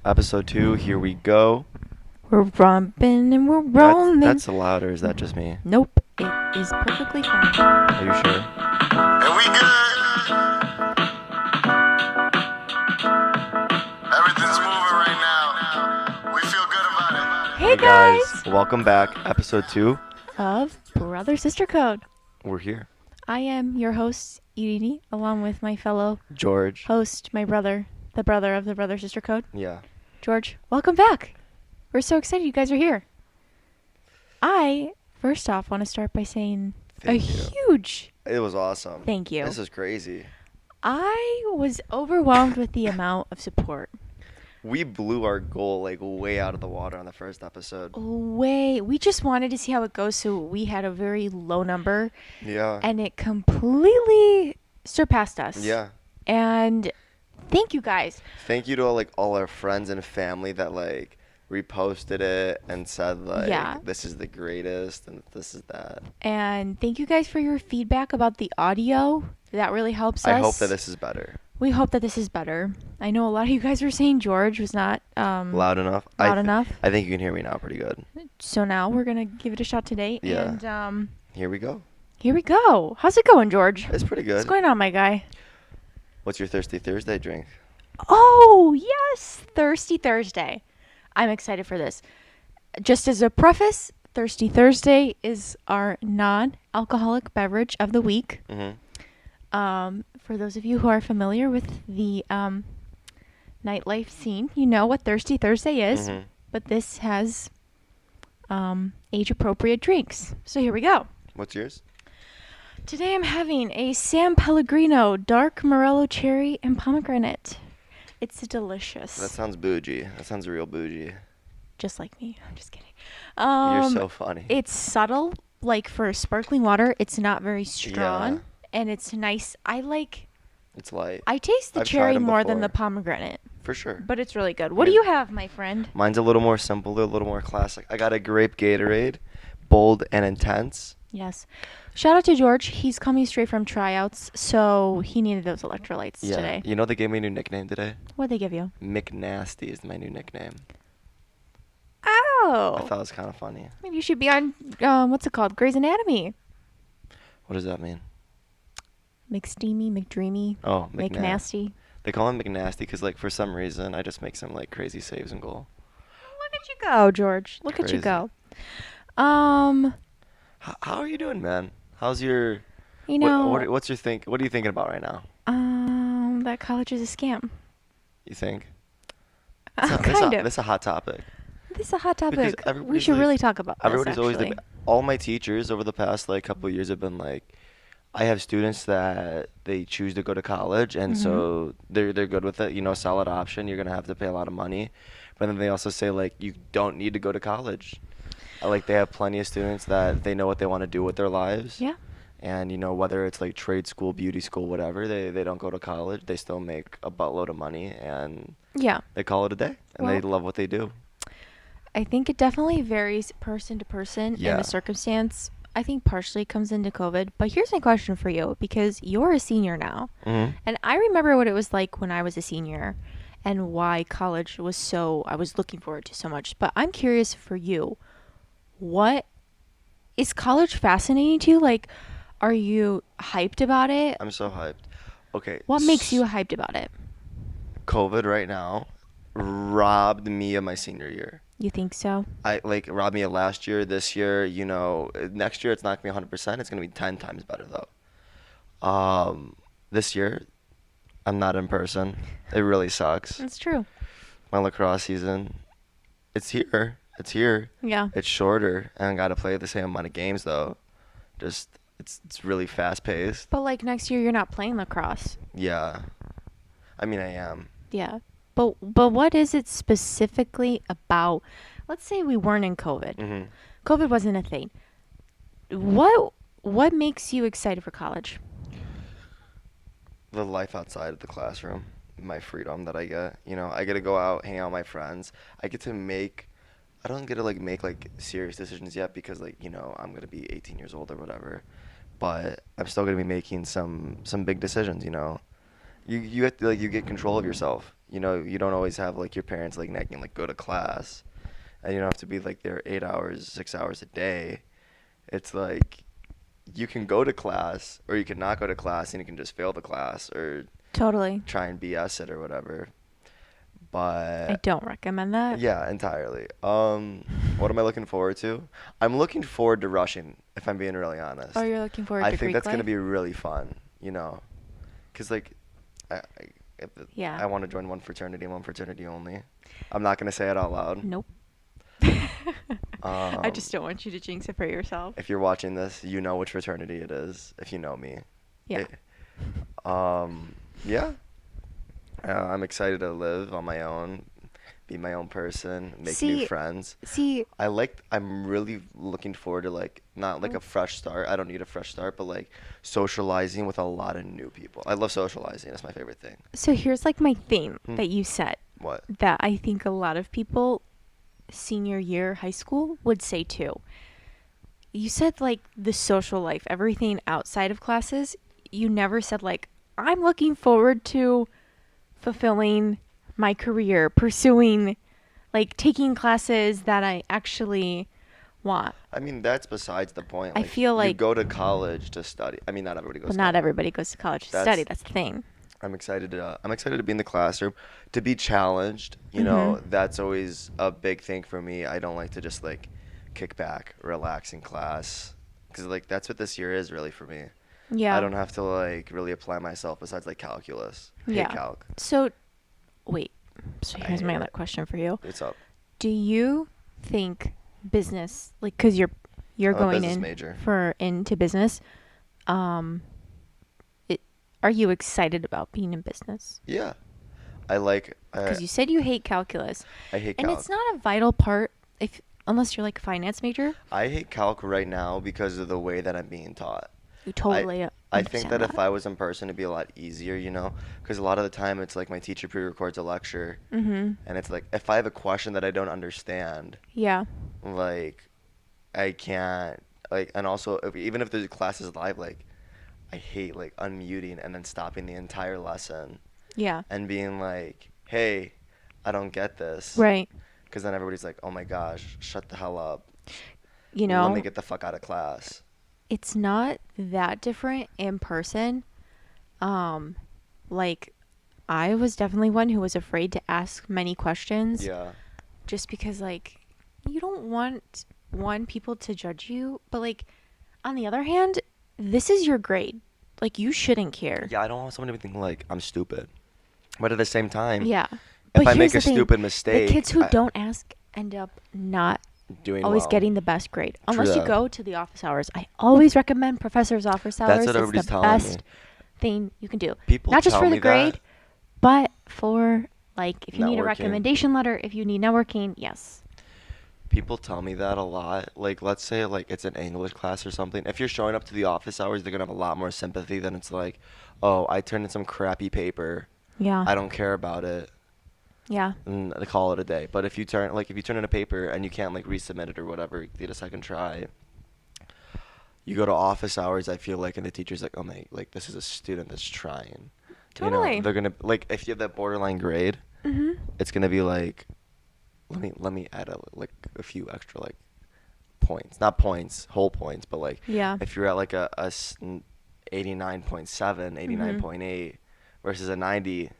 Episode 2, here we go. We're romping and we're That's rolling. that's loud, or is that just me? Nope, it is perfectly fine. Are you sure? And we good. Everything's moving right now. We feel good about it. Hey guys! welcome back. Episode 2. Of Brother Sister Code. We're here. I am your host, Irini, along with my fellow George. host, my brother, the brother of the Brother Sister Code. Yeah. George, welcome back. We're so excited you guys are here. I, first off, want to start by saying Thank a you. huge It was awesome. thank you. This is crazy. I was overwhelmed with the amount of support. We blew our goal like way out of the water on the first episode. We just wanted to see how it goes, so we had a very low number, Yeah. and it completely surpassed us. Yeah. And thank you guys. Thank you to all our friends and family that reposted it and said Yeah. this is the greatest and this is that. And thank you guys for your feedback about the audio. That really helps us. I hope that this is better. We hope that this is better. I know a lot of you guys were saying George was not Loud enough. loud enough. I think you can hear me now pretty good. So now we're gonna give it a shot today. Yeah. And Here we go. here we go. How's it going, George? It's pretty What's good. going on, my guy? What's your Thirsty Thursday drink? Oh, yes, Thirsty Thursday. I'm excited for this. Just as a preface, Thirsty Thursday is our non-alcoholic beverage of the week. Mm-hmm. For those of you who are familiar with the nightlife scene, you know what Thirsty Thursday is, Mm-hmm. but this has age-appropriate drinks. So here we go. What's yours? Today I'm having a San Pellegrino Dark Morello Cherry and Pomegranate. It's delicious. That sounds bougie. That sounds real bougie. Just like me. I'm just kidding. You're so funny. It's subtle, like for sparkling water. It's not very strong, Yeah. and it's nice. It's light. I taste the I've tried cherry 'em more than the before. pomegranate, For sure. but it's really good. What do Yeah. you have, my friend? Mine's a little more simple, a little more classic. I got a grape Gatorade, bold and intense. Yes. Shout out to George. He's coming straight from tryouts, so he needed those electrolytes Yeah. today. You know they gave me a new nickname today? What'd they give you? McNasty is my new nickname. Oh. I thought it was kind of funny. Maybe you should be on, what's it called? Grey's Anatomy. What does that mean? McSteamy, McDreamy, Oh, McNasty. They call him McNasty because, for some reason, I just make some, crazy saves and goal. Look at you go, George. Look at you Crazy. go. How are you doing, man? How's your... You know, what's your think? What are you thinking about right now? that college is a scam. You think? Kind of. This is a hot topic. This is a hot Because topic. We everybody's should like- really talk about this, Everybody's always actually. all my teachers over the past couple of years have been like, I have students that they choose to go to college, and so they're good with it. Solid option. You're gonna have to pay a lot of money, but then they also say you don't need to go to college. They have plenty of students that they know what they want to do with their lives. Yeah. And whether it's trade school, beauty school, whatever, they don't go to college. They still make a buttload of money, and Yeah. they call it a day, and they Well, love what they do. I think it definitely varies person to person and Yeah. the circumstance. I think partially comes into COVID. But here's my question for you, because you're a senior now. Mm-hmm. And I remember what it was like when I was a senior and why college was I was looking forward to so much. But I'm curious for you, what is college fascinating to you? Are you hyped about it? I'm so hyped. Okay. What makes you hyped about it? COVID right now robbed me of my senior year. You think so? I robbed me of last year, this year, next year it's not gonna be 100%. It's gonna be 10 times better though. This year, I'm not in person. It really sucks. That's true. My lacrosse season, it's here. It's here. Yeah. It's shorter, and I gotta play the same amount of games though. Just it's really fast paced. But next year you're not playing lacrosse. Yeah. I mean, I am. Yeah. But what is it specifically about? Let's say we weren't in COVID. Mm-hmm. COVID wasn't a thing. What makes you excited for college? The life outside of the classroom, my freedom that I get. I get to go out, hang out with my friends. I get to I don't get to make serious decisions yet because I'm gonna be 18 years old or whatever, but I'm still gonna be making some big decisions. You get control of yourself. you know, you don't always have like your parents like nagging like go to class, and you don't have to be like there 8 hours, 6 hours a day. It's like you can go to class or you can not go to class and you can just fail the class or Totally. try and BS it or whatever. I But don't recommend that. yeah, entirely. What am I looking forward to? I'm looking forward to rushing, if I'm being really honest. Oh, you're looking forward I to think Greek that's gonna life? be really fun, you know, cause like I Yeah. I want to join one fraternity only. I'm not gonna say it out loud. Nope. I Um, just don't want you to jinx it for yourself. if you're watching this, you know which fraternity it is. If you know me. Yeah. Yeah. I'm excited to live on my own, be my own person, make new See, friends. see, I'm really looking forward to like not like a fresh start. I don't need a fresh start, but like socializing with a lot of new people. I love socializing. That's my favorite thing. so here's like my theme Hmm. that you said What? that I think a lot of people senior year high school would say too. You said like the social life, everything outside of classes. You never said like I'm looking forward to fulfilling my career, pursuing like taking classes that I actually want. I mean, that's besides the point. I Like, feel you like- go to college to study. I mean, not everybody goes But to not college. everybody goes to college to That's- study. That's the thing. I'm excited to be in the classroom, to be challenged. You know, that's always a big thing for me. I don't like to just like kick back, relax in class, because like that's what this year is really for me. Yeah. I don't have to like really apply myself besides like calculus. Hate Yeah. calc. So, wait. So I here's my hate other it. question for you. It's up. Do you think business, like, cause you're I'm a going business in major. into business, it, are you excited about being in business? Yeah. I like. Because you said you hate calculus, I hate and calc. it's not a vital part if unless you're like a finance major. I hate calc right now because of the way that I'm being taught. You totally. I think understand that if I was in person, it'd be a lot easier, you know, because a lot of the time it's like my teacher pre-records a lecture, and it's like if I have a question that I don't understand, Yeah. like I can't like, and also even if the class is live, like I hate like unmuting and then stopping the entire lesson Yeah. and being like, hey, I don't get this, Right. because then everybody's like, oh my gosh, shut the hell up, You know. let me get the fuck out of class. It's not that different in person. Like I was definitely one who was afraid to ask many questions Yeah. just because like you don't want people to judge you, but like on the other hand, this is your grade. Like you shouldn't care. Yeah, I don't want someone to think like I'm stupid. But at the same time, Yeah. if But I make here's a the thing, stupid mistake, the kids who I- don't ask end up not doing always well. getting the best grade. Unless you that. go to the office hours. I always recommend professor's office hours. what It's everybody's the telling me. best thing you can do. People Not just tell for the me grade, that. but for like if you need a Networking. recommendation letter, if you need networking, yes. People tell me that a lot. Like, let's say like it's an English class or something. If you're showing up to the office hours, they're gonna have a lot more sympathy than it's like, oh, I turned in some crappy paper. Yeah. I don't care about it. Yeah. And they call it a day. But if you turn in a paper and you can't like resubmit it or whatever, get a second try. You go to office hours, I feel like, and the teacher's like, oh my, like this is a student that's trying. You Totally. know, they're gonna like if you have that borderline grade, it's gonna be like, let me add like a few extra like points, not points, whole points, but like Yeah. if you're at like a 89.7, 89.8 versus a 90,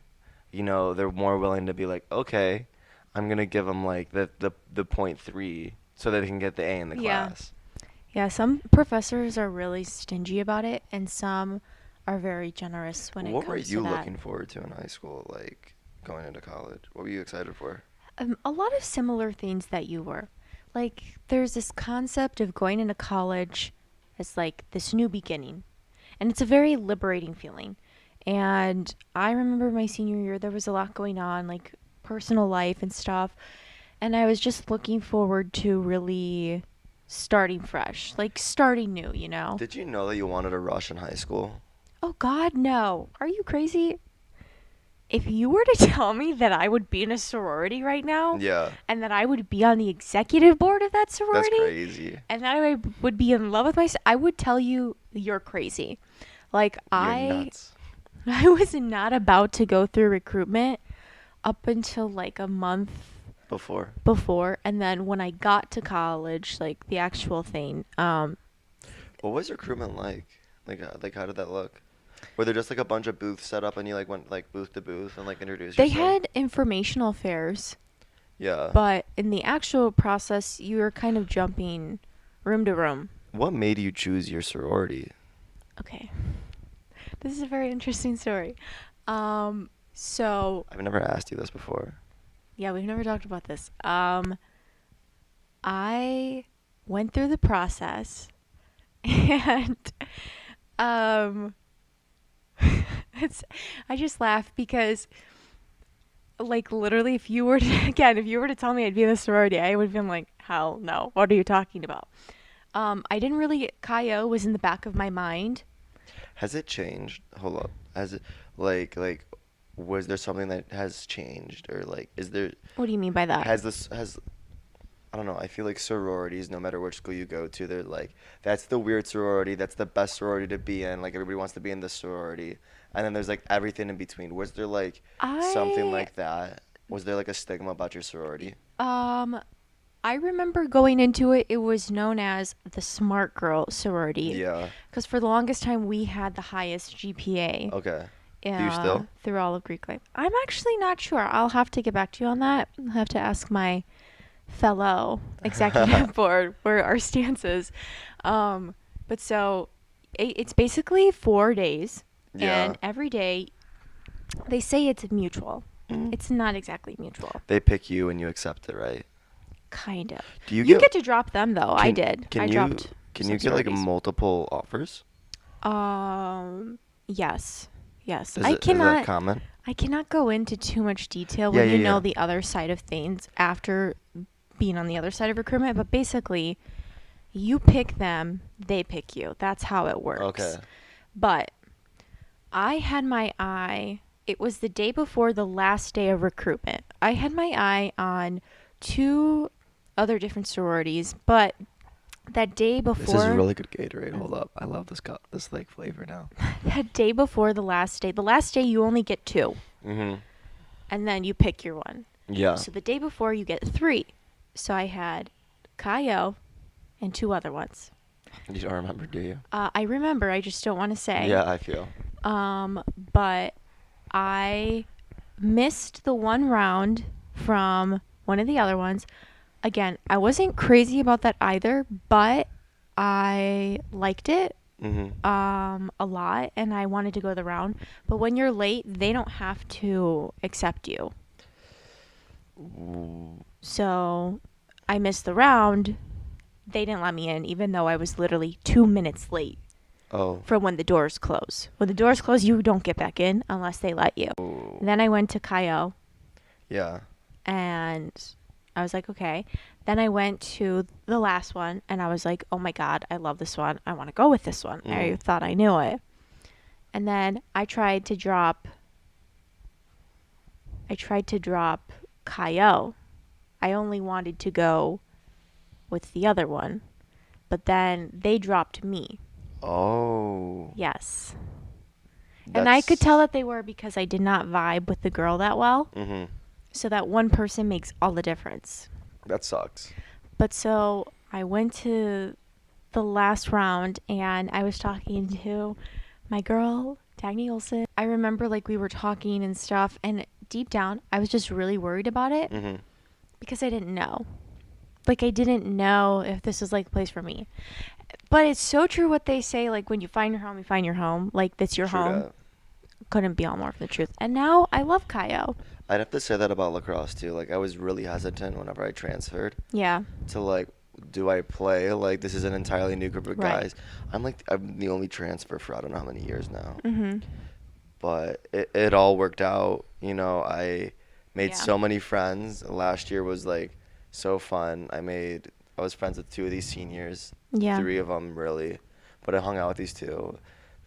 you know, they're more willing to be like, okay, I'm gonna give them like the 0.3 so that they can get the A in the Yeah. class. Yeah, some professors are really stingy about it and some are very generous when it What comes were to you that. looking forward to in high school, like going into college? What were you excited for? A lot of similar things that you were. Like, there's this concept of going into college as like this new beginning. And it's a very liberating feeling. And I remember my senior year, there was a lot going on, like personal life and stuff. And I was just looking forward to really starting fresh, like starting new, you know? Did you know that you wanted to rush in high school? Oh, God, no. Are you crazy? If you were to tell me that I would be in a sorority right now, Yeah, and that I would be on the executive board of that that's sorority, crazy. and that I would be in love with myself, I would tell you you're crazy. Like You're nuts. I was not about to go through recruitment up until like a month Before. before, and then when I got to college, like the actual thing, What was recruitment like? Like how did that look? Were there just like a bunch of booths set up and you like went like booth to booth and like introduced they yourself? had informational fairs, Yeah. but in the actual process, you were kind of jumping room to room. What made you choose your sorority? Okay. This is a very interesting story. So I've never asked you this before. yeah, we've never talked about this. I went through the process and um it's I just laugh because like literally if you were to, again, if you were to tell me I'd be in a sorority, I would have been like, hell no. What are you talking about? I didn't really Kaio was in the back of my mind. Has it changed? Hold up. Has it like was there something that has changed or like is there What do you mean by that? has I don't know. I feel like sororities, no matter which school you go to, they're like, that's the weird sorority. That's the best sorority to be in. Like everybody wants to be in this sorority, and then there's like everything in between. Was there like something I like that? Was there like a stigma about your sorority? I remember going into it, it was known as the smart girl sorority. Yeah. Because for the longest time, we had the highest GPA Okay. Do you still? through all of Greek life. I'm actually not sure. I'll have to get back to you on that. I'll have to ask my fellow executive board where our stance is. But so it's basically 4 days. Yeah. And every day, they say it's mutual. Mhm. It's not exactly mutual. They pick you and you accept it, right? Kind of. Do you You get to drop them though. I can- did. Can I you dropped. can some you get like sororities. multiple offers? Yes. Yes. Is I it, is that cannot common? I cannot go into too much detail Yeah, when you yeah, know yeah. the other side of things after being on the other side of recruitment, but basically you pick them, they pick you. That's how it works. Okay. But I had my eye, it was the day before the last day of recruitment. I had my eye on 2 other different sororities, but that day before This is really good Gatorade. Hold up. I love this like flavor now. that day before the last day you only get 2 Mhm. and then you pick your one. Yeah. So the day before you get 3. So I had Kaio and 2 other ones. You don't remember, do you? I remember, I just don't want to say. Yeah, I feel. But I missed the one round from one of the other ones. Again, I wasn't crazy about that either, but I liked it Mhm. a lot and I wanted to go the round. But when you're late, they don't have to accept you. Ooh. So I missed the round. They didn't let me in, even though I was literally 2 minutes late Oh. from when the doors close. When the doors close, you don't get back in unless they let you. Ooh. Then I went to Kaio, Yeah. and I was like, okay. Then I went to the last one, and I was like, oh my God, I love this one. I want to go with this one. I Mm. thought I knew it. And then I tried to drop Kaio. I only wanted to go with the other one, but then they dropped me. Oh. Yes. And I could That's- tell that they were because I did not vibe with the girl that well. Mhm. So that one person makes all the difference. That sucks. But so I went to the last round and I was talking to my girl, Dagny Olson. I remember like we were talking and stuff, and deep down I was just really worried about it Mhm. because I didn't know. Like I didn't know if this was like a place for me. But it's so true what they say, like when you find your home, you find your home. Like that's your True home. dat. Couldn't be all more from the truth. And now I love Kaio. I'd have to say that about lacrosse too. Like I was really hesitant whenever I transferred Yeah. to like, do I play? Like this is an entirely new group of Right. guys. I'm the only transfer for I don't know how many years now. Mhm. But it all worked out. You know, I made Yeah. so many friends. Last year was like so fun. I was friends with 2 of these seniors. Yeah. 3 of them really, but I hung out with these 2.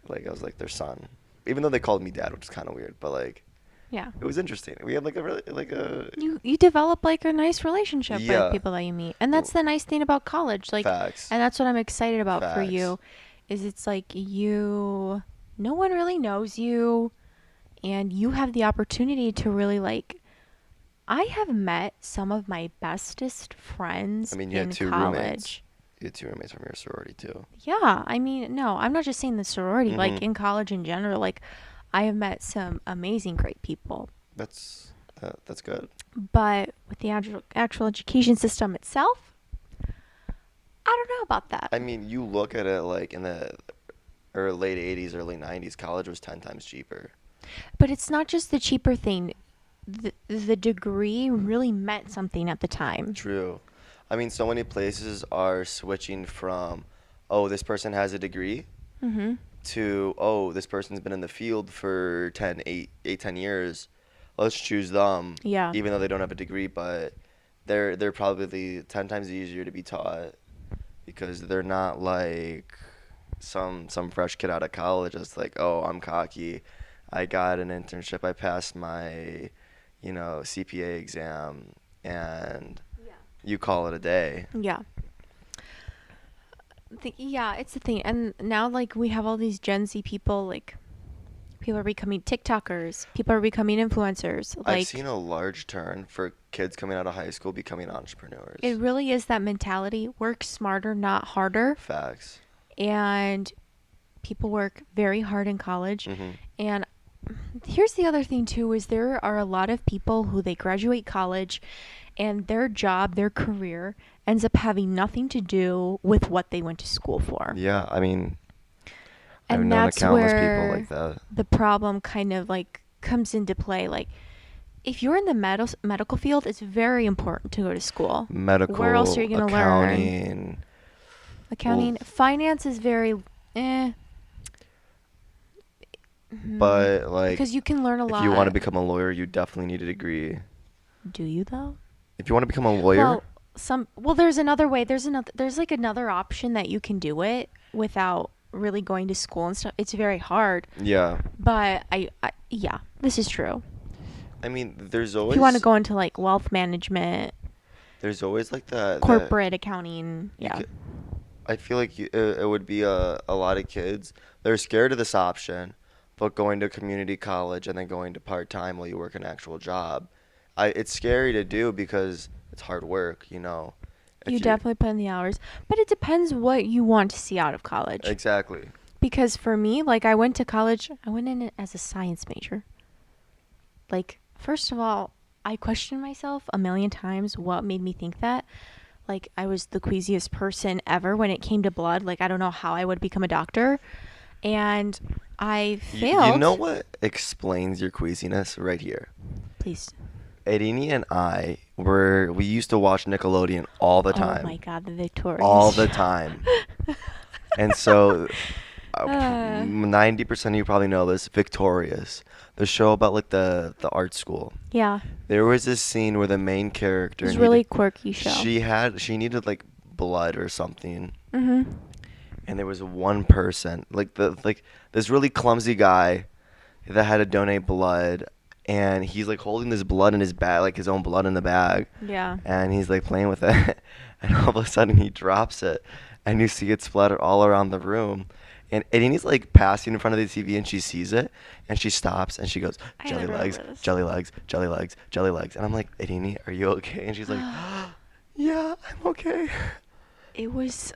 Like I was like their son, even though they called me dad, which is kind of weird. But like Yeah. it was interesting. We had like a really like a You develop like a nice relationship Yeah. with people that you meet. And that's the nice thing about college. Like facts. and that's what I'm excited about for Facts. you is it's like no one really knows you and you have the opportunity to really like I have met some of my bestest friends I mean, you had in two roommates. college. You had two roommates from your sorority too. Yeah, I mean, no, I'm not just saying the sorority, like Mhm. in college in general, like I have met some amazing great people. That's that's good. But with the actual education system itself, I don't know about that. I mean, you look at it like in the or late 80s, early 90s, college was 10 times cheaper. But it's not just the cheaper thing. The degree really meant something at the time. True. I mean, so many places are switching from, oh, this person has a degree Mhm. to, oh, this person's been in the field for 10 years. Let's choose them, Yeah. even though they don't have a degree, but they're probably 10 times easier to be taught because they're not like some fresh kid out of college that's like, oh, I'm cocky. I got an internship. I passed my, CPA exam, and you call it a day. Yeah. Yeah, it's the thing. And now, like, we have all these Gen Z people, like, people are becoming TikTokers, people are becoming influencers. I've Like, seen a large turn for kids coming out of high school becoming entrepreneurs. it really is that mentality: work smarter, not harder. Facts. And people work very hard in college. Hmm. And here's the other thing, too, is there are a lot of people who they graduate college and their job, their career ends up having nothing to do with what they went to school for. Yeah, I mean, I've And known that's countless people where like that. the problem kind of like comes into play. Like, if you're in the medical field, it's very important to go to school. Medical, Where else are you going to learn? accounting. Accounting, finance is very But like, because you can learn a lot. if you want to become a lawyer, you definitely need a degree. Do you though? If you want to become a lawyer, There's another way. There's like another option that you can do it without really going to school and stuff. It's very hard, yeah. but yeah, this is true. I mean, there's If always you want to go into like wealth management, there's always like that corporate accounting, you yeah. could- I feel like it would be a lot of kids. They're scared of this option, but going to community college and then going to part-time while you work an actual job. It's scary to do because it's hard work, If You you're- definitely put in the hours, but it depends what you want to see out of college. Exactly. Because for me, like I went to college, I went in it as a science major. Like, first of all, I questioned myself a million times what made me think that. Like, I was the queasiest person ever when it came to blood. Like, I don't know how I would become a doctor. And I failed. You know what explains your queasiness right here? Please. Irini and we used to watch Nickelodeon all the time. Oh my God, the Victorious. All the time. And so, Uh. 90% of you probably know this, Victorious, the show about like the art school. Yeah. There was this scene where the main character It was needed, really quirky show. she needed like blood or something, Mm-hmm. and there was one person like this really clumsy guy that had to donate blood, and he's like holding this blood in his bag, like his own blood in the bag, Yeah. and he's like playing with it, and all of a sudden he drops it, and you see it splattered all around the room. And he's like passing in front of the TV, and she sees it, and she stops, and she goes, I jelly remember legs, this. jelly legs, jelly legs, jelly legs. And I'm like, Irini, are you okay? And she's like, yeah, I'm okay. It was,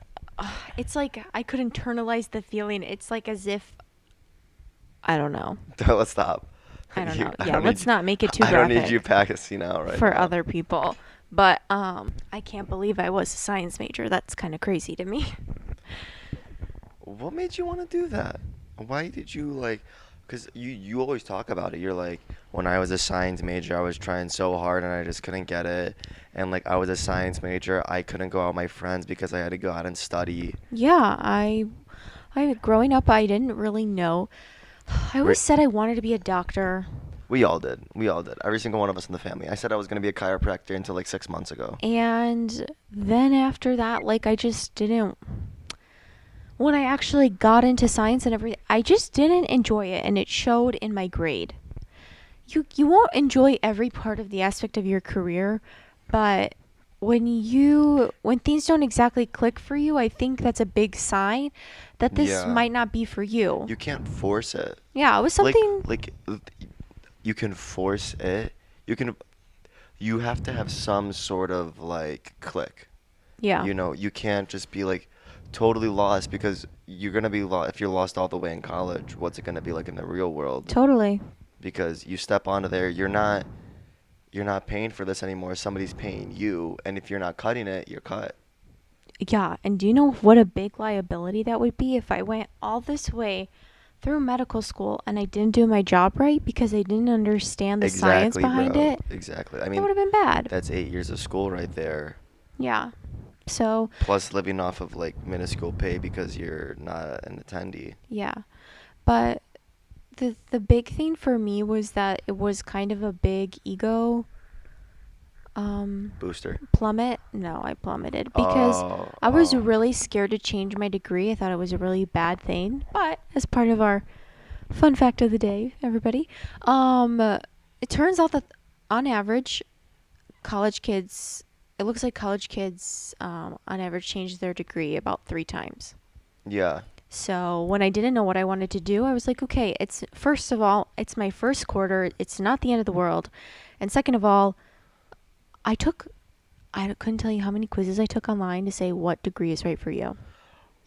it's like I could internalize the feeling. It's like as if, I don't know. Let's stop. I don't You- know. I Yeah, don't let's need- not make it too I don't need graphic you passing out right for now. other people. But I can't believe I was a science major. That's kind of crazy to me. What made you want to do that? Why did you like? Because you always talk about it. You're like, when I was a science major, I was trying so hard and I just couldn't get it. And like, I was a science major, I couldn't go out with my friends because I had to go out and study. Yeah, I growing up, I didn't really know. I always said I wanted to be a doctor. We all did. We all did. Every single one of us in the family. I said I was going to be a chiropractor until like 6 months ago. And then after that, like I just didn't. When I actually got into science and everything, I just didn't enjoy it, and it showed in my grade. You won't enjoy every part of the aspect of your career, but when things don't exactly click for you, I think that's a big sign that this Yeah. might not be for you. You can't force it. Yeah, it was something. Like you can force it. You can. you have to have some sort of like click. Yeah. You know, you can't just be like totally lost because you're gonna be lost if you're lost all the way in college. What's it gonna be like in the real world? Totally. Because you step onto there, you're not paying for this anymore. Somebody's paying you, and if you're not cutting it, you're cut. Yeah, and do you know what a big liability that would be if I went all this way through medical school and I didn't do my job right because I didn't understand the science Exactly, behind bro. it? Exactly. I That mean, would have been bad. that's 8 years of school right there. Yeah. So, Plus living off of like minuscule pay because you're not an attendee. yeah. But the big thing for me was that it was kind of a big ego Booster. plummet. No, I plummeted because Oh, I was oh. really scared to change my degree. I thought it was a really bad thing. But as part of our fun fact of the day, everybody, it turns out that on average, college kids, it looks like college kids, on average, change their degree about 3 times. Yeah. So when I didn't know what I wanted to do, I was like, okay, it's first of all, it's my first quarter. It's not the end of the world. And second of all, I couldn't tell you how many quizzes I took online to say what degree is right for you.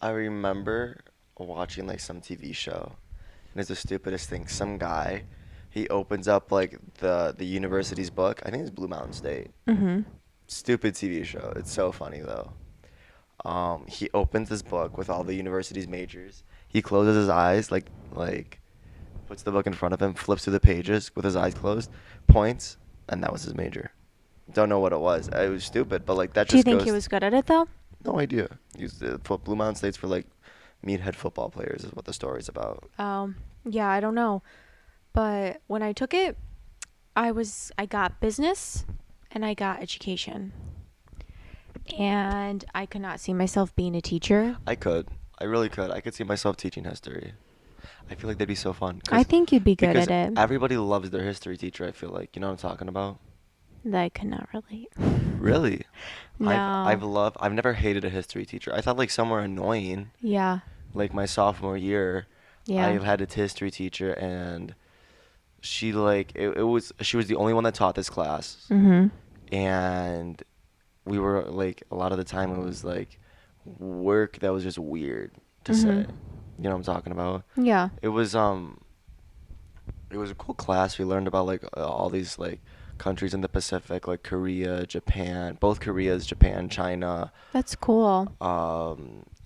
I remember watching like some TV show, and it's the stupidest thing. Some guy, he opens up like the university's book. I think it's Blue Mountain State. Mm-hmm. Stupid TV show. It's so funny though. He opens his book with all the university's majors. He closes his eyes, like puts the book in front of him, flips through the pages with his eyes closed, points, and that was his major. Don't know what it was. It was stupid, but like that Do you just think goes. he was good at it though? No idea. Blue Mountain State's for like meathead football players is what the story's about. Yeah, I don't know. But when I took it, I got business and I got education. And I could not see myself being a teacher. I could. I really could. I could see myself teaching history. I feel like that'd be so fun. I think you'd be good Because at it. everybody loves their history teacher, I feel like. You know what I'm talking about? That I could not relate. Really? No. I've never hated a history teacher. I thought like some were annoying. Yeah. Like my sophomore year, Yeah. I had a history teacher and she like she was the only one that taught this class. Mhm. And we were like a lot of the time it was like work that was just weird to say. Mhm. You know what I'm talking about? Yeah. It was a cool class. We learned about like all these like countries in the Pacific, like Korea, Japan, both Koreas, Japan, China, That's cool.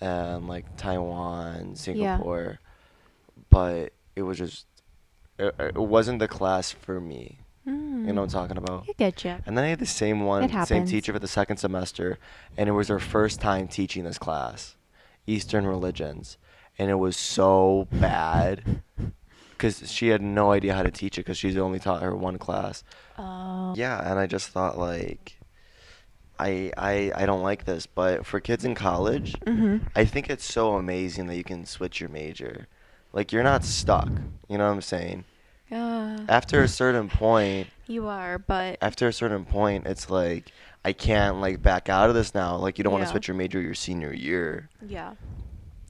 and like Taiwan, Yeah. Singapore. But it was just it wasn't the class for me. You know what I'm talking about? I get you. And then I had the same one, It same happens. teacher for the second semester, and it was her first time teaching this class, Eastern religions, and it was so bad because she had no idea how to teach it because she's only taught her one class. Oh. Yeah, and I just thought like, I don't like this, but for kids in college, Mhm. I think it's so amazing that you can switch your major, like you're not stuck. You know what I'm saying? After a certain point, You are, but it's like I can't like back out of this now. Like you don't want to Yeah. switch your major your senior year yeah.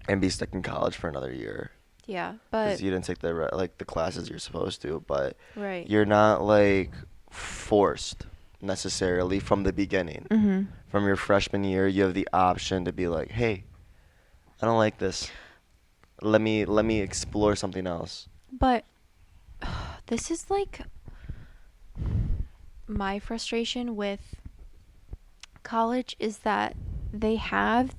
and be stuck in college for another year Yeah, because but you didn't take like the classes you're supposed to. But right. you're not like forced necessarily from the beginning. Mhm. From your freshman year, you have the option to be like, hey, I don't like this. Let me explore something else. But this is like my frustration with college is that they have,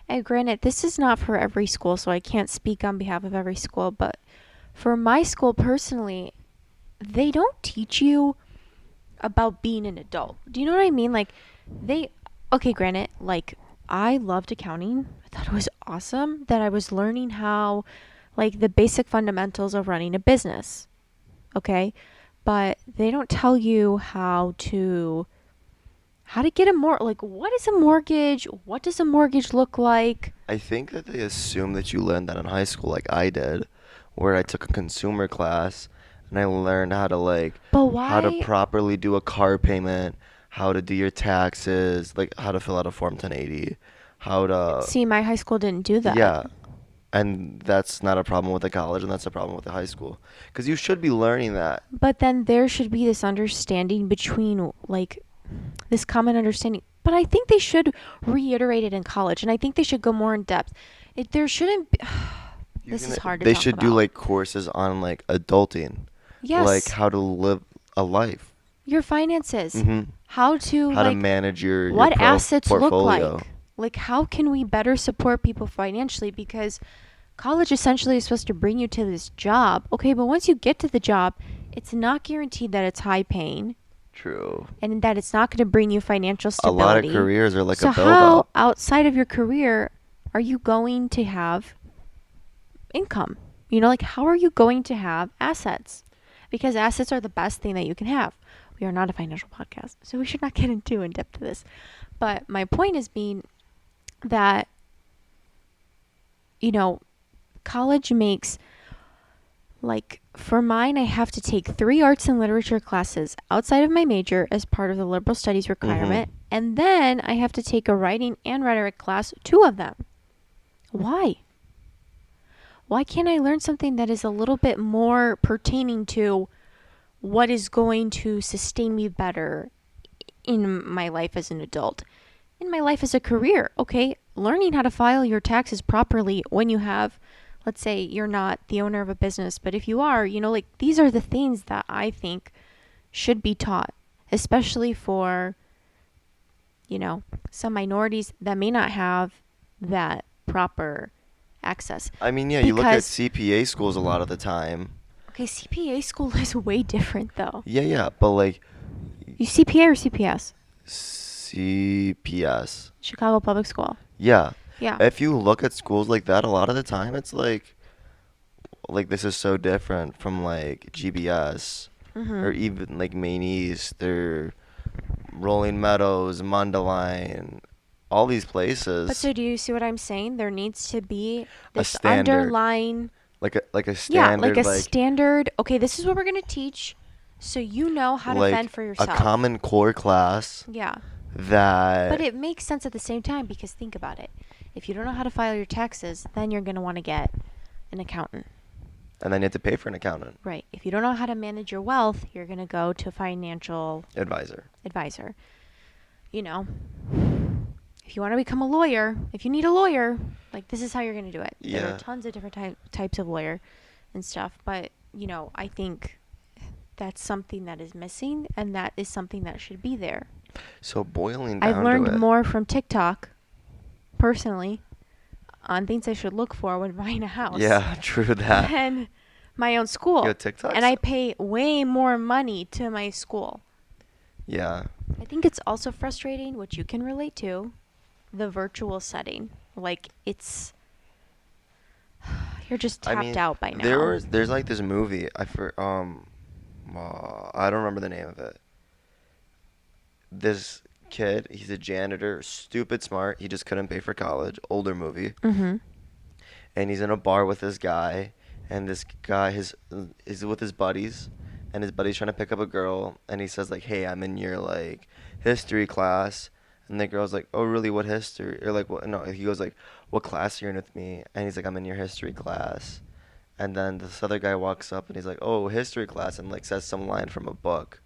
and granted, this is not for every school, so I can't speak on behalf of every school, but for my school personally, they don't teach you about being an adult. Do you know what I mean? Like, okay, granted, like, I loved accounting. I thought it was awesome that I was learning how, like, the basic fundamentals of running a business. Okay? But they don't tell you how to get like, what is a mortgage? What does a mortgage look like? I think that they assume that you learned that in high school, like I did, where I took a consumer class and I learned how to But how to why? properly do a car payment, how to do your taxes, like how to fill out a Form 1080, how to See, my high school didn't do that. yeah. And that's not a problem with the college, and that's a problem with the high school. Because you should be learning that. But then there should be this understanding between, like, this common understanding. But I think they should reiterate it in college, and I think they should go more in depth. There shouldn't be. This is hard to They talk should do about. like courses on like adulting, like Yes, how to live a life, your finances, hmm how to how to like manage your what pro assets look portfolio. like. Like, how can we better support people financially? Because college essentially is supposed to bring you to this job. Okay, but once you get to the job, it's not guaranteed that it's high paying True. and that it's not going to bring you financial A lot of stability. careers are like So a build how up. outside of your career are you going to have income? You know, like, how are you going to have assets? Because assets are the best thing that you can have. We are not a financial podcast, so we should not get into in depth to this. But my point is being that, you know, college makes, like, for mine, I have to take 3 arts and literature classes outside of my major as part of the liberal studies requirement. And then I have to take a writing and rhetoric class, 2 of them. Why? Why can't I learn something that is a little bit more pertaining to what is going to sustain me better in my life as an adult, in my life as a career? Okay, learning how to file your taxes properly when you have, let's say, you're not the owner of a business, but if you are, you know, like, these are the things that I think should be taught, especially for, you know, some minorities that may not have that proper access. I mean, yeah, you look at Because CPA schools a lot of the time. okay, CPA school is way different though. Yeah, yeah, but like You CPA or CPS? CPS. Chicago Public School. Yeah. Yeah. If you look at schools like that, a lot of the time it's like this is so different from like GBS or Mhm. even like Maine East or Rolling Meadows, Mundelein, all these But so places. do you see what I'm saying? There needs to be A this standard, underlying, like a yeah, like standard, a standard. Okay, this is what we're going to teach so you know how to fend like for a yourself. common core class Yeah. But that. it makes sense at the same time because think about it. If you don't know how to file your taxes, then you're going to want to get an accountant. And then you have to pay for an accountant, Right. If you don't know how to manage your wealth, you're going to go to a financial advisor. advisor. You know, if you want to become a lawyer, if you need a lawyer, like, this is how you're going to do it. There Yeah. are tons of different types of lawyer and stuff, but, you know, I think that's something that is missing and that is something that should be there. So boiling I've down learned to it. more from TikTok personally on things I should look for when buying a house Yeah, true that. than my own school. Yo, TikTok's. And I pay way more money to my school. Yeah. I think it's also frustrating, which you can relate to, the virtual setting. Like, it's you're just I tapped mean, out by now. there's like this movie. I don't remember the name of it. This kid, he's a janitor, stupid smart. He just couldn't pay for college. Older movie. Mhm. And he's in a bar with this guy, and this guy is with his buddies, and his buddy's trying to pick up a girl, and he says like, "Hey, I'm in your like history class," and the girl's like, "Oh, really? What history?" Or like, "What?" No, he goes like, "What class are you in with me?" And he's like, "I'm in your history class," and then this other guy walks up, and he's like, "Oh, history class," and like says some line from a book,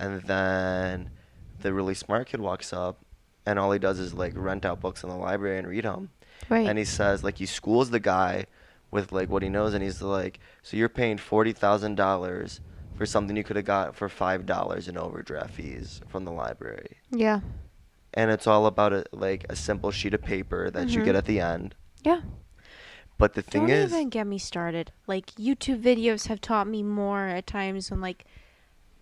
and then the really smart kid walks up, and all he does is like rent out books in the library and read them. Right. And he says like he schools the guy with like what he knows, and he's like, so you're paying $40,000 for something you could have got for $5 in overdraft fees from the library. Yeah. And it's all about like a simple sheet of paper that you get Mhm. at the end. Yeah. But the thing Don't is, even get me started. Like, YouTube videos have taught me more at times when, like,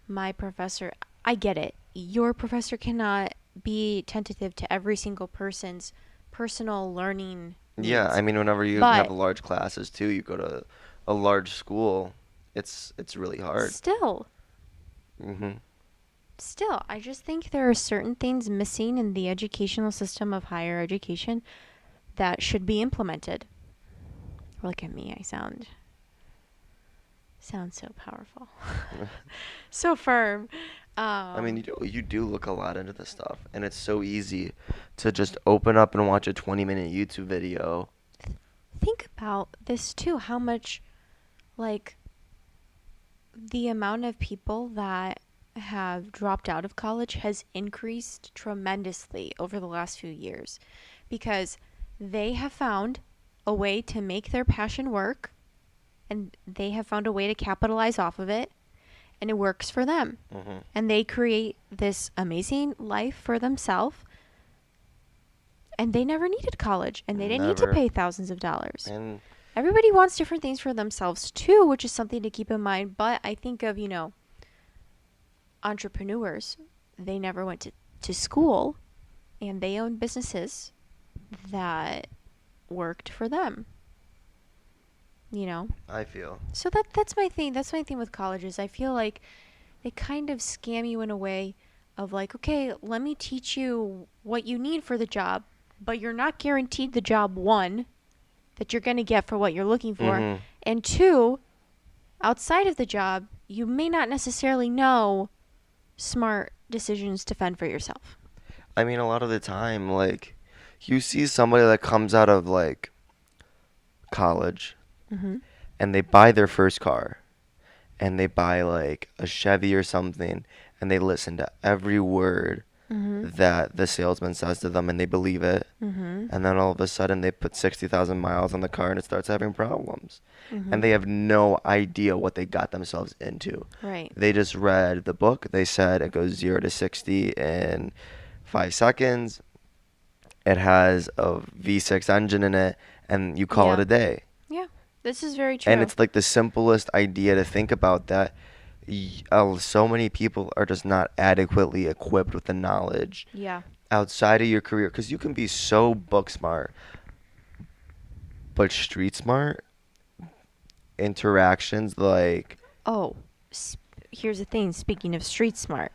my professor, I get it. Your professor cannot be tentative to every single person's personal learning yeah, needs. I mean, whenever you have But large classes too, you go to a large school, it's really hard. still, Mhm. I just think there are certain things missing in the educational system of higher education that should be implemented. Look at me, I sound so powerful. So firm. I mean, you do look a lot into this stuff, and it's so easy to just open up and watch a 20-minute YouTube video. think about this too, how much, like, the amount of people that have dropped out of college has increased tremendously over the last few years because they have found a way to make their passion work and they have found a way to capitalize off of it and it works for them. Mm-hmm. And they create this amazing life for themselves and they never needed college and they didn't need to Never. pay thousands of dollars. And Everybody wants different things for themselves too, which is something to keep in mind. But I think of, entrepreneurs. They never went to school and they own businesses that worked for them. I feel. So that's my thing. That's my thing with colleges. I feel like they kind of scam you in a way of like, okay, let me teach you what you need for the job, but you're not guaranteed the job, one, that you're going to get for what you're looking for. Mhm. And two, outside of the job, you may not necessarily know smart decisions to fend for yourself. I mean, a lot of the time, like, you see somebody that comes out of, like, college Mm-hmm. and they buy their first car and they buy, like, a Chevy or something and they listen to every word Mm-hmm. that the salesman says to them and they believe it. Mm-hmm. And then all of a sudden they put 60,000 miles on the car and it starts having problems. Mm-hmm. And they have no idea what they got themselves into. Right. They just read the book. They said it goes 0 to 60 in 5 seconds. It has a V6 engine in it, and you call it Yeah. a day. Yeah. This is very true. And it's like the simplest idea to think about that so many people are just not adequately equipped with the knowledge Yeah. outside of your career. Because you can be so book smart, but street smart, interactions like... Oh, here's the thing. Speaking of street smart,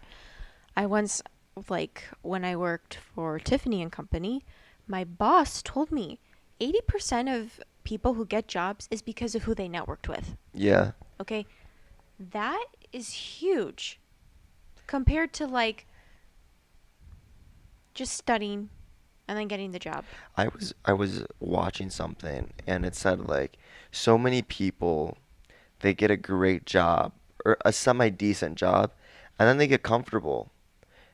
I once, like, when I worked for Tiffany and Company, my boss told me 80% of people who get jobs is because of who they networked with. Yeah. Okay? That is huge compared to, like, just studying and then getting the job. I was watching something and it said like so many people, they get a great job or a semi decent job and then they get comfortable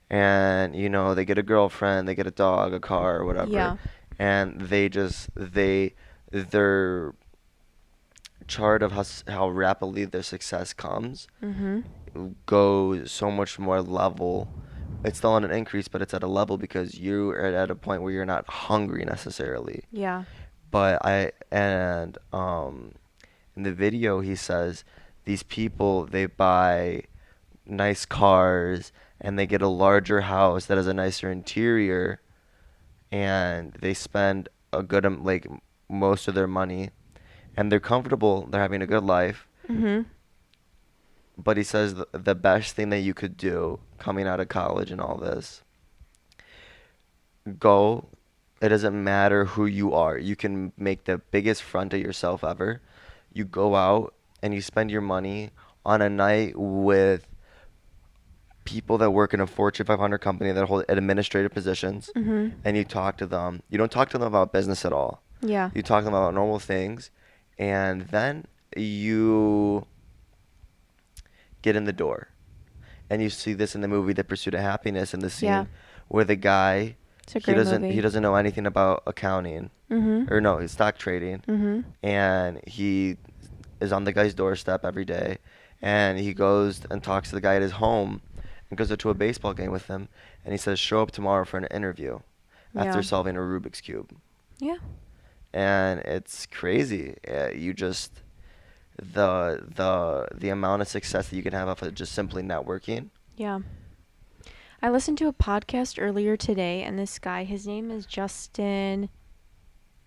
and they get a girlfriend, they get a dog, a car or whatever. Yeah. And their chart of how rapidly their success comes Mm-hmm. goes so much more level. It's still on an increase, but it's at a level because you are at a point where you're not hungry necessarily. Yeah. But in the video he says these people, they buy nice cars and they get a larger house that has a nicer interior and they spend a good like most of their money and they're comfortable, they're having a good life. Mm-hmm. But he says the best thing that you could do coming out of college and all this, go. It doesn't matter who you are. You can make the biggest front of yourself ever. You go out and you spend your money on a night with people that work in a Fortune 500 company that hold administrative positions, Mm-hmm. and you talk to them. You don't talk to them about business at all. Yeah. You talk to them about normal things, and then you get in the door. And you see this in the movie The Pursuit of Happiness, in the scene Yeah. where the guy, It's a great movie. he doesn't know anything about accounting, Mm-hmm. or no, it's stock trading, Mm-hmm. and he is on the guy's doorstep every day, and he goes and talks to the guy at his home and goes to a baseball game with him, and he says, show up tomorrow for an interview after Yeah. solving a Rubik's Cube. Yeah. And it's crazy. You just the amount of success that you can have off of just simply networking. Yeah. I listened to a podcast earlier today, and this guy, his name is Justin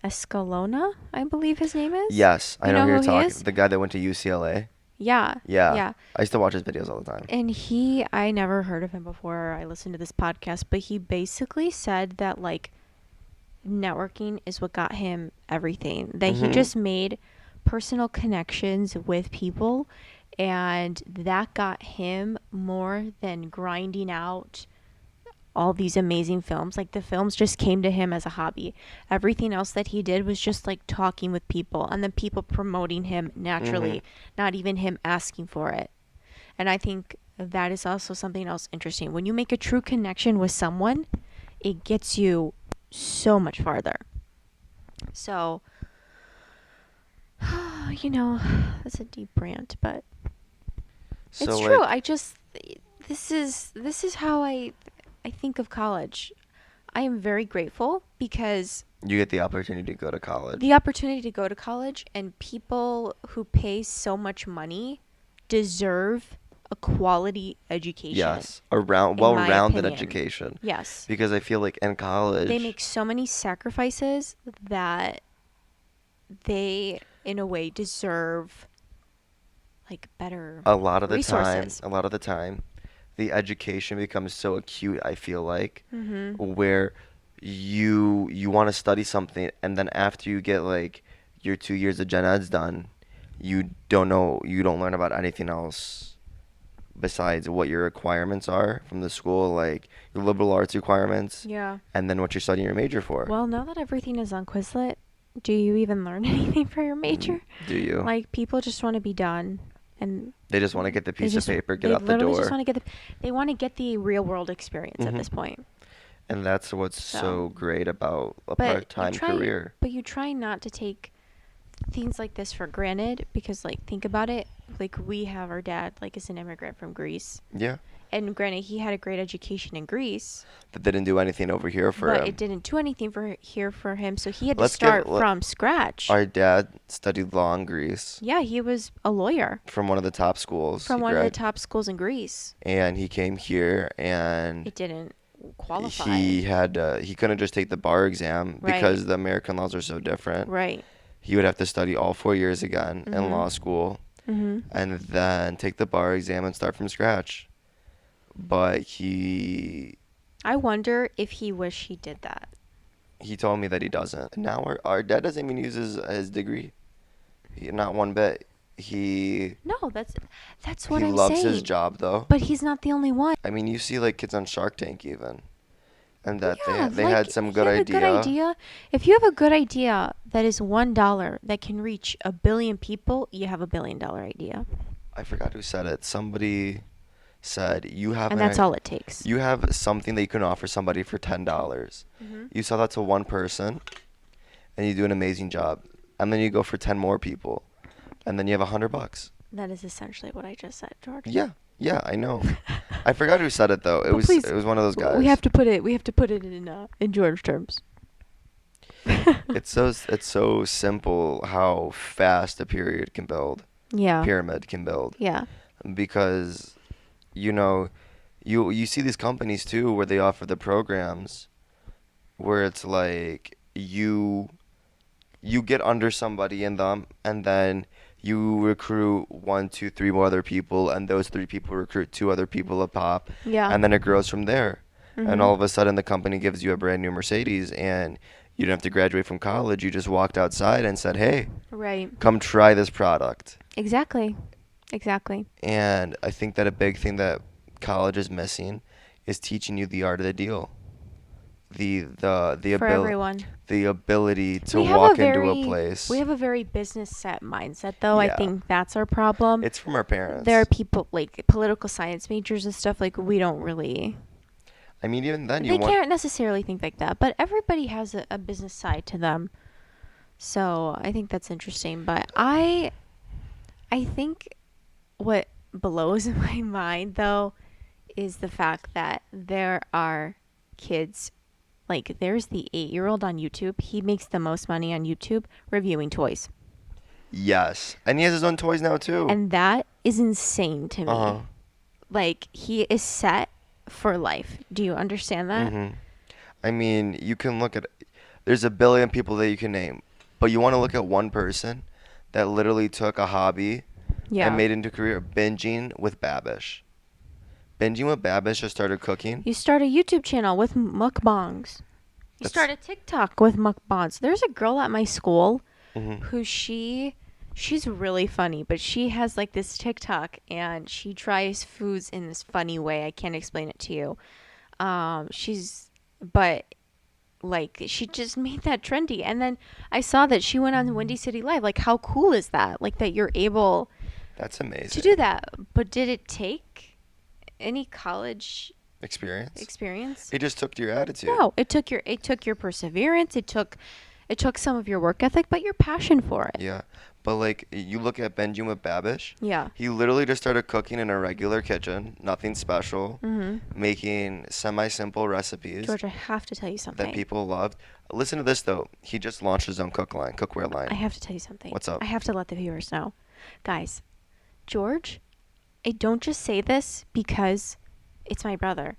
Escalona, I believe his name is. Yes, I You know who know you're who he talking. is? The guy that went to UCLA. Yeah. Yeah. Yeah. I used to watch his videos all the time. And I never heard of him before I listened to this podcast, but he basically said that, like, networking is what got him everything. That he Mhm. just made personal connections with people, and that got him more than grinding out all these amazing films. Like the films just came to him as a hobby. Everything else that he did was just like talking with people and then people promoting him naturally, not even him asking for it. And I think that is also something else interesting. When you make a true connection with someone, it gets you so much farther. So, you know, that's a deep rant, but So it's like, true. This is how I think of college. I am very grateful because you get the opportunity to go to college. the opportunity to go to college and people who pay so much money deserve a quality education. Yes, a in my well-rounded opinion. education. Yes. Because I feel like in college, They make so many sacrifices that they, in a way, deserve like better a lot of the resources. time, the education becomes so acute, I feel like, Mm-hmm. where you want to study something, and then after you get like your 2 years of gen eds done, you don't learn about anything else besides what your requirements are from the school, like your liberal arts requirements, Yeah. and then what you're studying your major for. Well, now that everything is on Quizlet, do you even learn anything for your major? Do you? Like people just want to be done, and They just want to get the they piece just of paper, get they out the literally door. just want to get they want to get the real world experience at Mhm. this point. And that's what's So- so great about a But you part-time try, career. but you try not to take things like this for granted because, like, think about it. Like we have our dad, like, is an immigrant from Greece, Yeah. and granted, he had a great education in Greece, That didn't do anything over here for but him. it didn't do anything for him. So he had to Let's give- start let- from scratch. Our dad studied law in Greece Yeah, he was a lawyer from one of the top schools. from He one of the grad- top schools in Greece. And he came here and It didn't qualify. he couldn't just take the bar exam Right. because the American laws are so different. Right. He would have to study all 4 years again in Mhm. law school Mm-hmm. and then take the bar exam and start from scratch. But I wonder if he wished he did that. he told me that he doesn't. Now our dad doesn't even use his degree. Not one bit. He No, that's what I'm loves saying. his job though. But he's not the only one. I mean, you see like kids on Shark Tank even, and that Yeah, they like, had some if good you have idea. a good idea. If you have a good idea that is $1 that can reach 1 billion people, you have $1 billion idea, I forgot who said it. Somebody said you have and that's all it takes. You have something that you can offer somebody for $10. Mhm. You sell that to one person, and you do an amazing job, and then you go for 10 more people, and then you have $100. That is essentially what I just said, George. Yeah, yeah, I know. I forgot who said it though. It But was please, it was one of those guys. We have to put it in George terms. It's so simple how fast a pyramid can build. Yeah. Pyramid can build. Yeah. Because you see these companies too where they offer the programs where it's like you get under somebody in them, and then you recruit 1, 2, 3 more other people, and those 3 people recruit 2 other people a pop, Yeah. and then it grows from there. Mhm. And all of a sudden the company gives you a brand new Mercedes, and you didn't have to graduate from college. You just walked outside and said, hey, Right. come try this product. Exactly. And I think that a big thing that college is missing is teaching you the art of the deal. For everyone. The ability to We have walk a into very- a place. We have a very business set mindset, though. I Yeah. think that's our problem. It's from our parents. There are people like political science majors and stuff, like we don't really. I mean, even then, They can't necessarily think like that, but everybody has a business side to them. So I think that's interesting. But I think what blows my mind, though, is the fact that there are kids. Like, there's the 8-year-old on YouTube. He makes the most money on YouTube reviewing toys. Yes, and he has his own toys now too. And that is insane to me. Uh-huh. Like, he is set for life. Do you understand that? Mhm. I mean, you can look at. There's a billion people that you can name, but you want to look at one person that literally took a hobby Yeah. and made it into a career. Binging with Babish. Binging with Babish just started cooking. You start a YouTube channel with mukbangs. You That's- start a TikTok with mukbangs. There's a girl at my school Mhm. who she's really funny, but she has like this TikTok and she tries foods in this funny way. I can't explain it to you. She's, but like she just made that trendy. And then I saw that she went on Windy City Live. Like, how cool is that? Like that you're able That's to amazing. do that. But did it take any college Experience. experience? It just took your attitude. No, it took your perseverance. It took some of your work ethic, but your passion for it. Yeah. But like you look at Benjamin Babish, Yeah. he literally just started cooking in a regular kitchen, nothing special, making semi-simple recipes George, I have to tell you something. that people loved. Listen to this though. He just launched his own cookware line. I have to tell you something. What's up? I have to let the viewers know. Guys, George, I don't just say this because it's my brother.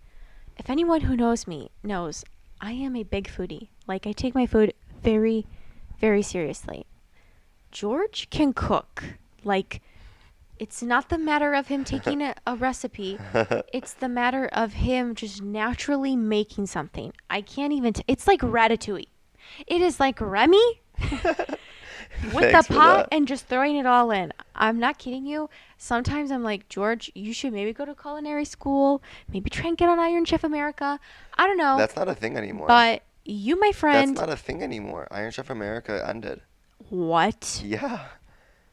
If anyone who knows me knows, I am a big foodie. Like, I take my food very, very seriously. George can cook. Like, it's not the matter of him taking a recipe. It's the matter of him just naturally making something. I can't even. It's like ratatouille. It is like Remy with Thanks the for pot that. and just throwing it all in. I'm not kidding you. Sometimes I'm like, George, you should maybe go to culinary school. Maybe try and get on Iron Chef America. I don't know. That's not a thing anymore. But you, my friend, That's not a thing anymore. Iron Chef America ended. what? Yeah.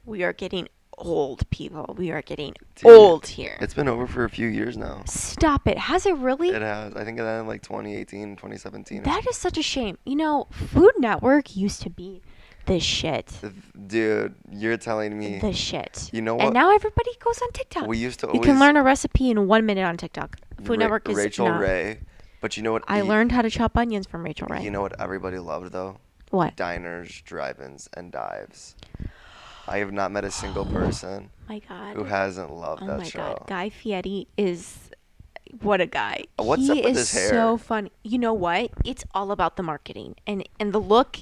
We are getting old, people. We are getting Dude, old here. It's been over for a few years now. Stop it. Has it really? It has. I think it ended in like 2018, 2017. That is such a shame. You know, Food Network used to be the shit. Dude, you're telling me. The shit. You know And what? now everybody goes on TikTok. We used to You can always- learn a recipe in 1 minute on TikTok. Food Network is Rachel not. Ray. But you know what? I learned how to chop onions from Rachel Ray. You know what everybody loved though? What? Diners, drive-ins, and dives. I have not met a single person My God. who hasn't loved Oh that my show. God. Guy Fieri is. What a guy. What's He up with is his hair? so funny. You know what? It's all about the marketing. And the look,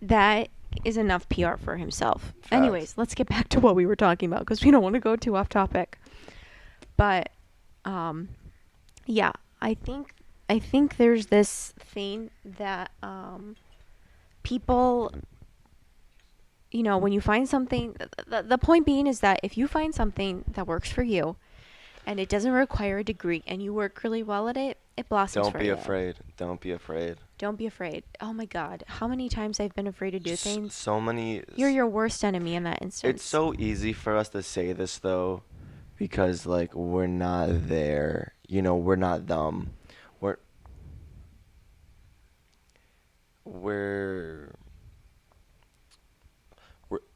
that is enough PR for himself. Facts. Anyways, let's get back to what we were talking about because we don't want to go too off topic. But, yeah, I think there's this thing that people, you know, when you find something, the point being is that if you find something that works for you and it doesn't require a degree and you work really well at it, it blossoms Don't for be you. afraid. Don't be afraid. Don't be afraid. Oh my God, how many times I've been afraid to do things? So many. You're your worst enemy in that instance. It's so easy for us to say this though, because like we're not there. You know, we're not them. We're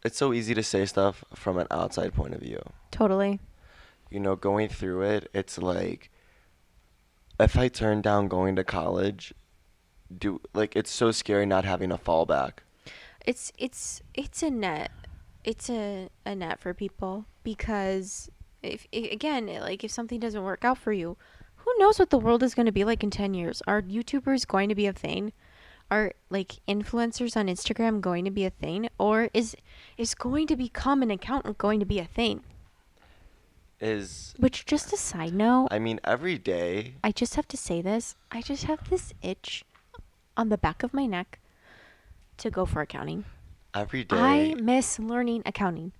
it's so easy to say stuff from an outside point of view. Totally. You know, going through it, it's like if I turn down going to college, it's so scary not having a fallback. It's a net. It's a net for people because if something doesn't work out for you, who knows what the world is going to be like in 10 years? Are YouTubers going to be a thing? Are like influencers on Instagram going to be a thing? Or is going to become an accountant going to be a thing? Which, just a side note, I mean, every day. I just have to say this. I just have this itch on the back of my neck to go for accounting. Every day. I miss learning accounting.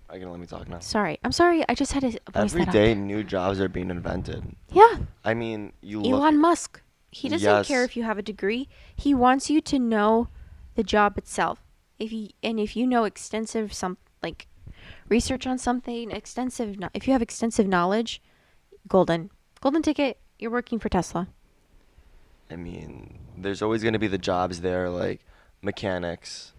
Are you gonna let me talk now? Sorry. I'm sorry. I just had to voice Every that day, out. new jobs are being invented. Yeah. I mean, you Elon look. Musk. He doesn't Yes. care if you have a degree. He wants you to know the job itself. If you know extensive research on something, if you have extensive knowledge, golden ticket, you're working for Tesla. I mean, there's always gonna be the jobs there, like mechanics.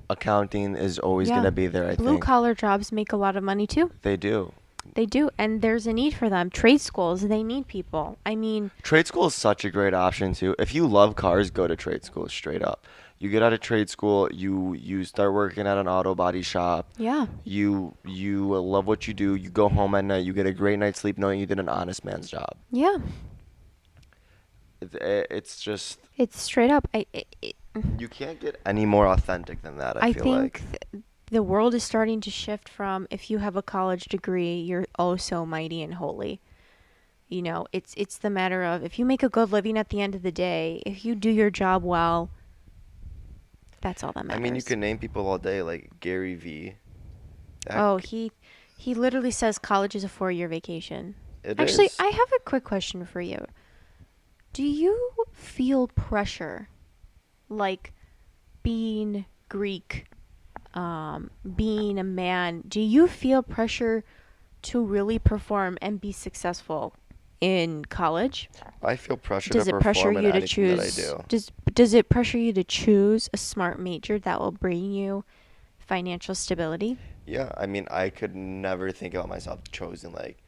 Accounting is always Yeah. gonna be there. I Blue think collar jobs make a lot of money too. they do. They do, and there's a need for them. Trade schools, they need people. I mean, Trade school is such a great option too. If you love cars, go to trade school straight up. You get out of trade school, you start working at an auto body shop. yeah. You love what you do. You go home at night. You get a great night's sleep knowing you did an honest man's job. Yeah. It's just It's straight up. you can't get any more authentic than that. I feel think like. the world is starting to shift from if you have a college degree, you're oh so mighty and holy. You know, it's the matter of if you make a good living at the end of the day, if you do your job well, that's all that matters. I mean, you can name people all day like Gary V. Oh, he literally says college is a 4-year vacation. It Actually, is. I have a quick question for you. Do you feel pressure, like being Greek, being a man? Do you feel pressure to really perform and be successful in college? I feel pressure Does to it pressure perform in you to anything that I choose? do. Does it pressure you to choose a smart major that will bring you financial stability? Yeah, I mean, I could never think about myself choosing like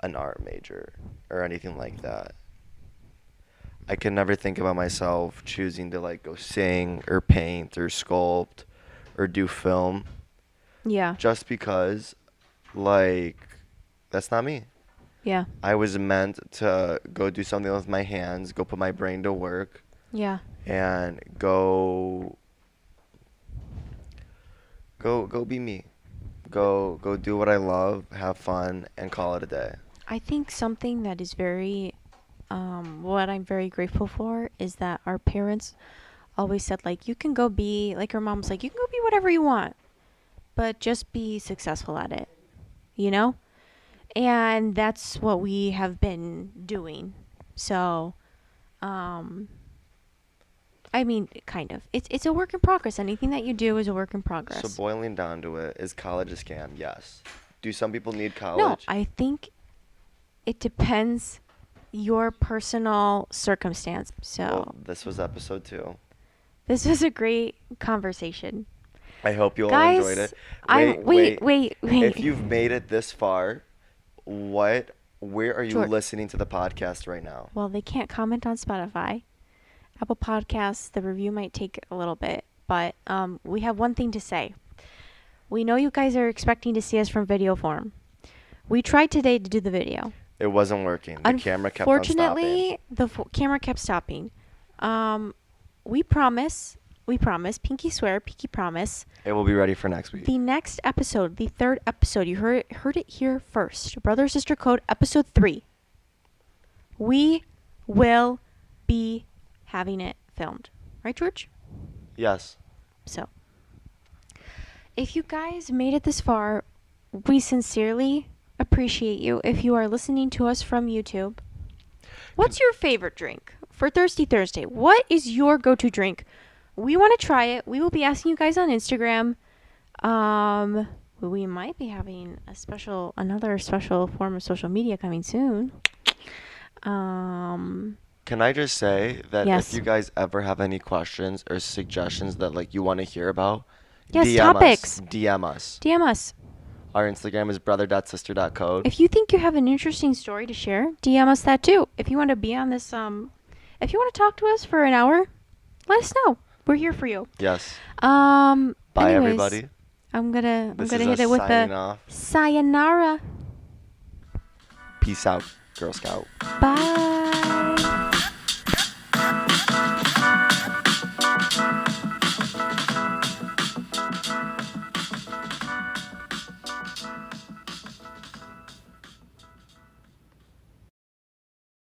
an art major or anything like that. I could never think about myself choosing to like go sing or paint or sculpt or do film Yeah. just because like that's not me. Yeah. I was meant to go do something with my hands, go put my brain to work Yeah. and go be me. Go do what I love, have fun and call it a day. I think something that is very, what I'm very grateful for is that our parents always said, like, you can go be, like, our mom's like, you can go be whatever you want, but just be successful at it, you know? And that's what we have been doing. So, I mean, kind of. It's a work in progress. Anything that you do is a work in progress. So boiling down to it, is college a scam? Yes. Do some people need No, college? I think it depends your personal circumstance. So, Well, this was episode 2. this was a great conversation. I hope you all Guys, enjoyed it. wait. If you've made it this far, where are you George. listening to the podcast right now? Well, they can't comment on Spotify. Apple Podcasts, the review might take a little bit, but we have one thing to say. We know you guys are expecting to see us from video form. We tried today to do the video. It wasn't working. The camera kept on stopping. Unfortunately, the camera kept stopping. We promise, pinky swear, pinky promise. It will be ready for next week. The next episode, the 3rd episode, you heard it here first. Brother Sister Code, episode 3. We will be having it filmed. Right, George? Yes. So, if you guys made it this far, we sincerely appreciate you. If you are listening to us from YouTube, what's your favorite drink for Thirsty Thursday? What is your go-to drink? We want to try it. We will be asking you guys on Instagram. We might be having another special form of social media coming soon. Can I just say that Yes. if you guys ever have any questions or suggestions that like you want to hear about, Yes, DM topics. us. DM us. DM us. Our Instagram is brother.sister.code. If you think you have an interesting story to share, DM us that too. If you want to be on this, if you want to talk to us for an hour, let us know. We're here for you. Yes. Bye, Bye, everybody. I'm gonna This hit is it us with signing a off. sayonara. Peace out, Girl Scout. Bye.